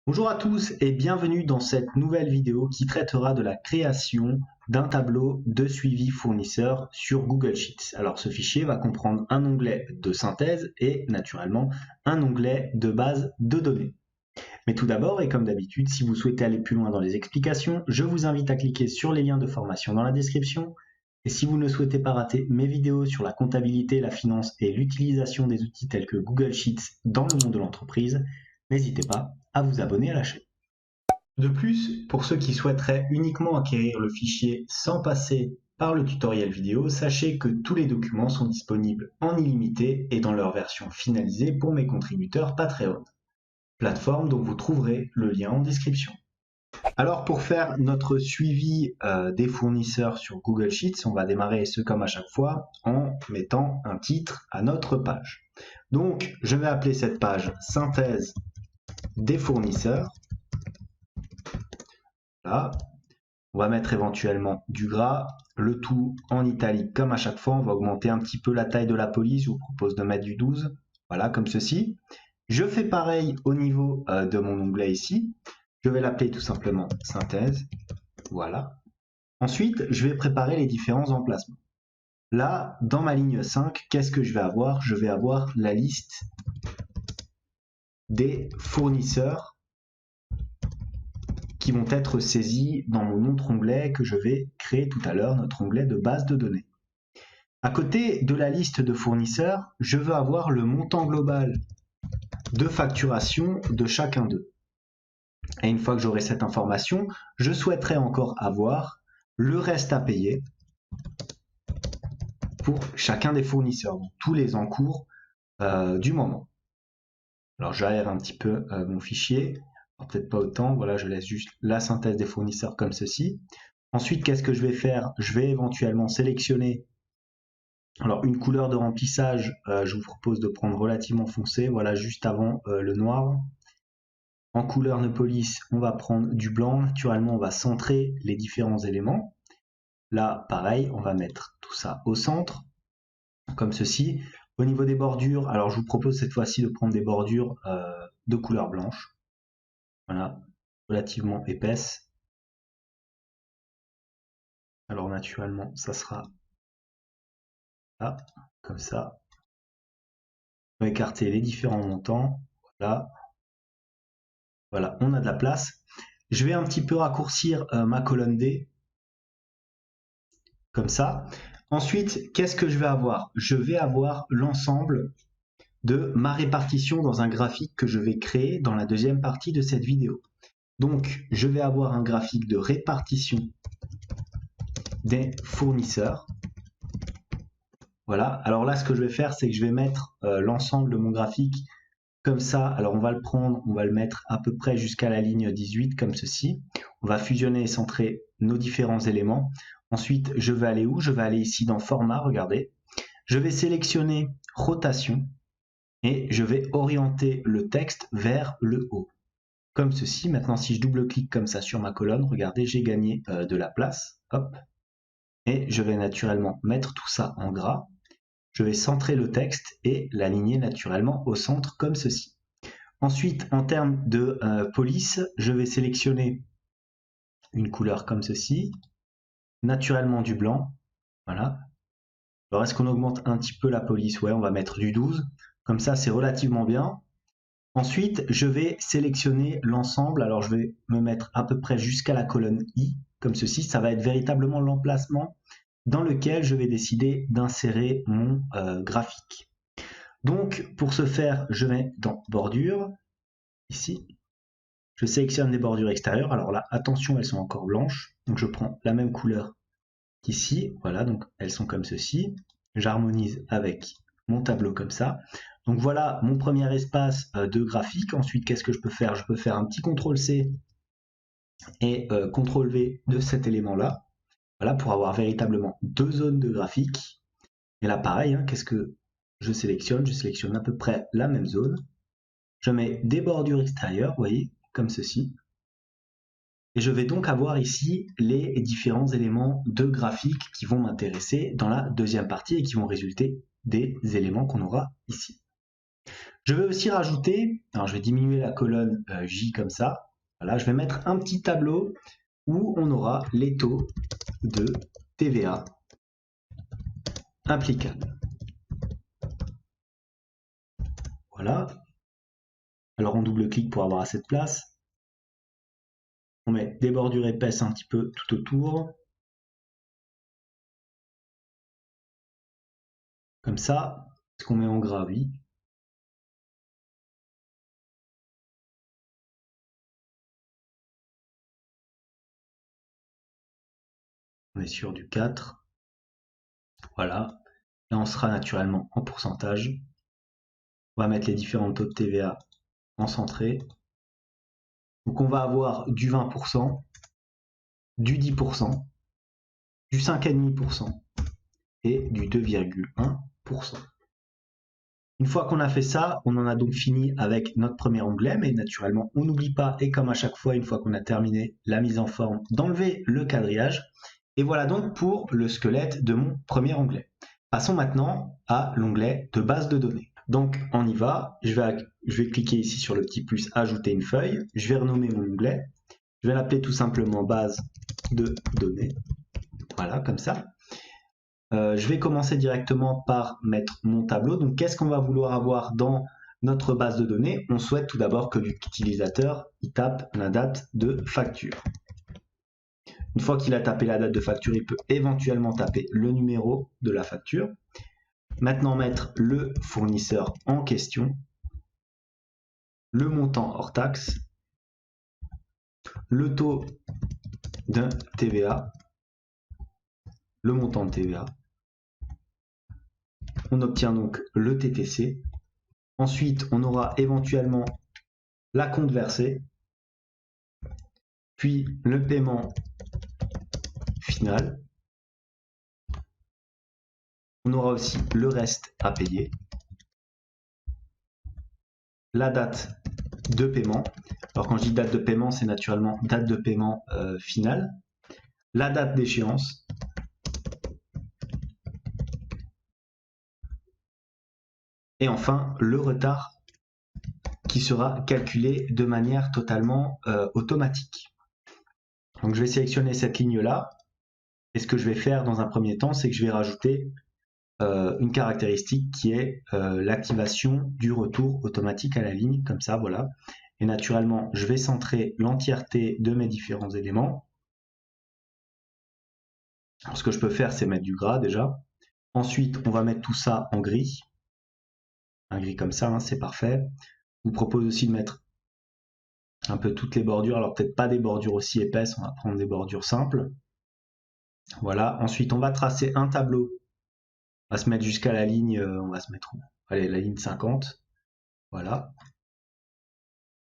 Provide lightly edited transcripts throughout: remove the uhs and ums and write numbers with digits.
Bonjour à tous et bienvenue dans cette nouvelle vidéo qui traitera de la création d'un tableau de suivi fournisseur sur Google Sheets. Alors ce fichier va comprendre un onglet de synthèse et naturellement un onglet de base de données. Mais tout d'abord, et comme d'habitude, si vous souhaitez aller plus loin dans les explications, je vous invite à cliquer sur les liens de formation dans la description. Et si vous ne souhaitez pas rater mes vidéos sur la comptabilité, la finance et l'utilisation des outils tels que Google Sheets dans le monde de l'entreprise, n'hésitez pas à vous abonner à la chaîne. De plus, pour ceux qui souhaiteraient uniquement acquérir le fichier sans passer par le tutoriel vidéo, sachez que tous les documents sont disponibles en illimité et dans leur version finalisée pour mes contributeurs Patreon, plateforme dont vous trouverez le lien en description. Alors pour faire notre suivi des fournisseurs sur Google Sheets, on va démarrer ce comme à chaque fois en mettant un titre à notre page. Donc je vais appeler cette page synthèse des fournisseurs. Là, on va mettre éventuellement du gras, le tout en italique comme à chaque fois. On va augmenter un petit peu la taille de la police. Je vous propose de mettre du 12, voilà, comme ceci. Je fais pareil au niveau de mon onglet ici. Je vais l'appeler tout simplement synthèse, voilà. Ensuite, je vais préparer les différents emplacements. Là, dans ma ligne 5, qu'est-ce que je vais avoir? Je vais avoir la liste des fournisseurs qui vont être saisis dans mon autre onglet que je vais créer tout à l'heure, notre onglet de base de données. À côté de la liste de fournisseurs, je veux avoir le montant global de facturation de chacun d'eux. Et une fois que j'aurai cette information, je souhaiterais encore avoir le reste à payer pour chacun des fournisseurs, donc tous les encours du moment. Alors j'aère un petit peu mon fichier, peut-être pas autant, voilà, je laisse juste la synthèse des fournisseurs comme ceci. Ensuite, qu'est-ce que je vais faire? Je vais éventuellement sélectionner alors une couleur de remplissage, je vous propose de prendre relativement foncé, voilà, juste avant le noir. En couleur de police, on va prendre du blanc, naturellement on va centrer les différents éléments. Là, pareil, on va mettre tout ça au centre, comme ceci. Au niveau des bordures, alors je vous propose cette fois-ci de prendre des bordures de couleur blanche, voilà, relativement épaisses. Alors naturellement, ça sera là, comme ça. On va écarter les différents montants, voilà. Voilà, on a de la place. Je vais un petit peu raccourcir ma colonne D, comme ça. Ensuite, qu'est-ce que je vais avoir? Je vais avoir l'ensemble de ma répartition dans un graphique que je vais créer dans la deuxième partie de cette vidéo. Donc, je vais avoir un graphique de répartition des fournisseurs. Voilà, alors là, ce que je vais faire, c'est que je vais mettre l'ensemble de mon graphique comme ça. Alors, on va le prendre, on va le mettre à peu près jusqu'à la ligne 18, comme ceci. On va fusionner et centrer nos différents éléments. Ensuite, je vais aller où? Je vais aller ici dans Format, regardez. Je vais sélectionner Rotation et je vais orienter le texte vers le haut. Comme ceci. Maintenant, si je double-clique comme ça sur ma colonne, regardez, j'ai gagné de la place. Hop. Et je vais naturellement mettre tout ça en gras. Je vais centrer le texte et l'aligner naturellement au centre comme ceci. Ensuite, en termes de police, je vais sélectionner une couleur comme ceci, naturellement du blanc, voilà. Alors est-ce qu'on augmente un petit peu la police? Ouais, on va mettre du 12, comme ça c'est relativement bien. Ensuite, je vais sélectionner l'ensemble, alors je vais me mettre à peu près jusqu'à la colonne I, comme ceci, ça va être véritablement l'emplacement dans lequel je vais décider d'insérer mon graphique. Donc pour ce faire, je vais dans bordure, ici, je sélectionne les bordures extérieures. Alors là, attention, elles sont encore blanches. Donc je prends la même couleur qu'ici. Voilà, donc elles sont comme ceci. J'harmonise avec mon tableau comme ça. Donc voilà mon premier espace de graphique. Ensuite, qu'est-ce que je peux faire? Je peux faire un petit CTRL-C et CTRL-V de cet élément-là. Voilà, pour avoir véritablement deux zones de graphique. Et là, pareil, hein, qu'est-ce que je sélectionne? Je sélectionne à peu près la même zone. Je mets des bordures extérieures, vous voyez, comme ceci. Et je vais donc avoir ici les différents éléments de graphique qui vont m'intéresser dans la deuxième partie et qui vont résulter des éléments qu'on aura ici. Je vais aussi rajouter, alors je vais diminuer la colonne J comme ça. Voilà, je vais mettre un petit tableau où on aura les taux de TVA applicables. Voilà. Alors on double-clique pour avoir assez de place. On met des bordures épaisses un petit peu tout autour. Comme ça. Est-ce qu'on met en gras? Oui. On est sur du 4. Voilà. Là, on sera naturellement en pourcentage. On va mettre les différents taux de TVA en centré. Donc on va avoir du 20%, du 10%, du 5,5% et du 2,1%. Une fois qu'on a fait ça, on en a donc fini avec notre premier onglet, mais naturellement on n'oublie pas, et comme à chaque fois, une fois qu'on a terminé la mise en forme, d'enlever le quadrillage. Et voilà donc pour le squelette de mon premier onglet. Passons maintenant à l'onglet de base de données. Donc on y va, je vais cliquer ici sur le petit plus ajouter une feuille, je vais renommer mon onglet, je vais l'appeler tout simplement base de données, voilà comme ça. Je vais commencer directement par mettre mon tableau. Donc qu'est-ce qu'on va vouloir avoir dans notre base de données? On souhaite tout d'abord que l'utilisateur tape la date de facture. Une fois qu'il a tapé la date de facture, il peut éventuellement taper le numéro de la facture. Maintenant, mettre le fournisseur en question, le montant hors taxe, le taux de TVA, le montant de TVA. On obtient donc le TTC. Ensuite, on aura éventuellement la compte versée, puis le paiement final. On aura aussi le reste à payer, la date de paiement. Alors quand je dis date de paiement, c'est naturellement date de paiement finale, la date d'échéance, et enfin le retard qui sera calculé de manière totalement automatique. Donc je vais sélectionner cette ligne-là, et ce que je vais faire dans un premier temps, c'est que je vais rajouter une caractéristique qui est l'activation du retour automatique à la ligne, comme ça, voilà. Et naturellement, je vais centrer l'entièreté de mes différents éléments. Alors, ce que je peux faire, c'est mettre du gras déjà. Ensuite, on va mettre tout ça en gris. Un gris comme ça, hein, c'est parfait. Je vous propose aussi de mettre un peu toutes les bordures. Alors, peut-être pas des bordures aussi épaisses, on va prendre des bordures simples. Voilà. Ensuite, on va tracer un tableau. On va se mettre jusqu'à la ligne, on va se mettre où? Allez, la ligne 50. Voilà.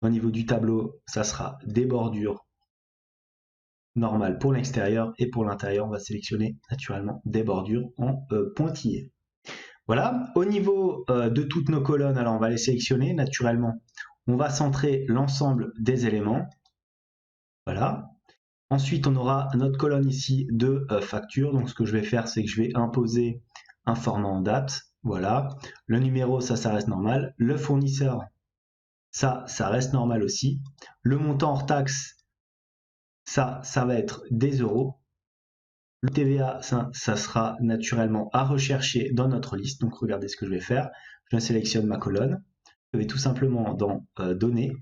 Au niveau du tableau, ça sera des bordures normales pour l'extérieur et pour l'intérieur, on va sélectionner naturellement des bordures en pointillés. Voilà, au niveau de toutes nos colonnes, alors on va les sélectionner naturellement. On va centrer l'ensemble des éléments. Voilà. Ensuite, on aura notre colonne ici de facture. Donc ce que je vais faire, c'est que je vais imposer un format en date. Voilà. Le numéro, ça reste normal. Le fournisseur, ça reste normal aussi. Le montant hors taxe, ça va être des euros. Le TVA, ça sera naturellement à rechercher dans notre liste. Donc regardez ce que je vais faire. Je sélectionne ma colonne. Je vais tout simplement dans données,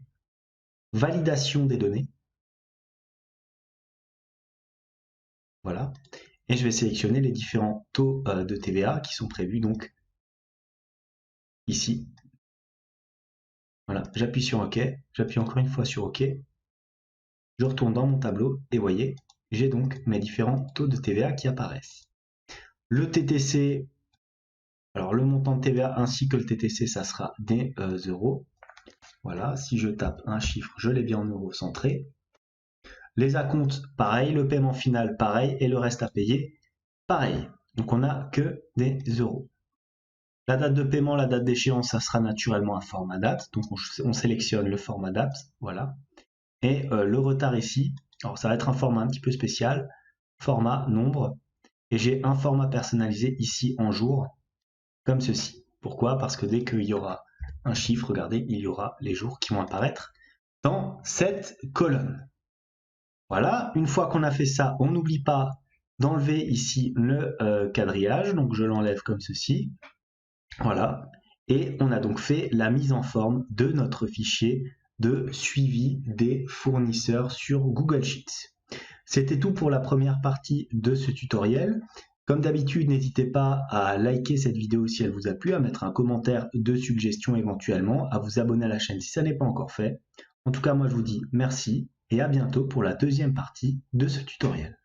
validation des données. Voilà. Et je vais sélectionner les différents taux de TVA qui sont prévus donc ici. Voilà, j'appuie sur OK, j'appuie encore une fois sur OK. Je retourne dans mon tableau et voyez, j'ai donc mes différents taux de TVA qui apparaissent. Le TTC, alors le montant de TVA ainsi que le TTC, ça sera des euros. Voilà, si je tape un chiffre, je l'ai bien en euros centré. Les acomptes, pareil, le paiement final, pareil, et le reste à payer, pareil. Donc on n'a que des euros. La date de paiement, la date d'échéance, ça sera naturellement un format date. Donc on sélectionne le format date, voilà. Et le retard ici, alors ça va être un format un petit peu spécial, format nombre. Et j'ai un format personnalisé ici en jour, comme ceci. Pourquoi? Parce que dès qu'il y aura un chiffre, regardez, il y aura les jours qui vont apparaître dans cette colonne. Voilà, une fois qu'on a fait ça, on n'oublie pas d'enlever ici le quadrillage, donc je l'enlève comme ceci. Voilà, et on a donc fait la mise en forme de notre fichier de suivi des fournisseurs sur Google Sheets. C'était tout pour la première partie de ce tutoriel. Comme d'habitude, n'hésitez pas à liker cette vidéo si elle vous a plu, à mettre un commentaire de suggestion éventuellement, à vous abonner à la chaîne si ça n'est pas encore fait. En tout cas, moi je vous dis merci et à bientôt pour la deuxième partie de ce tutoriel.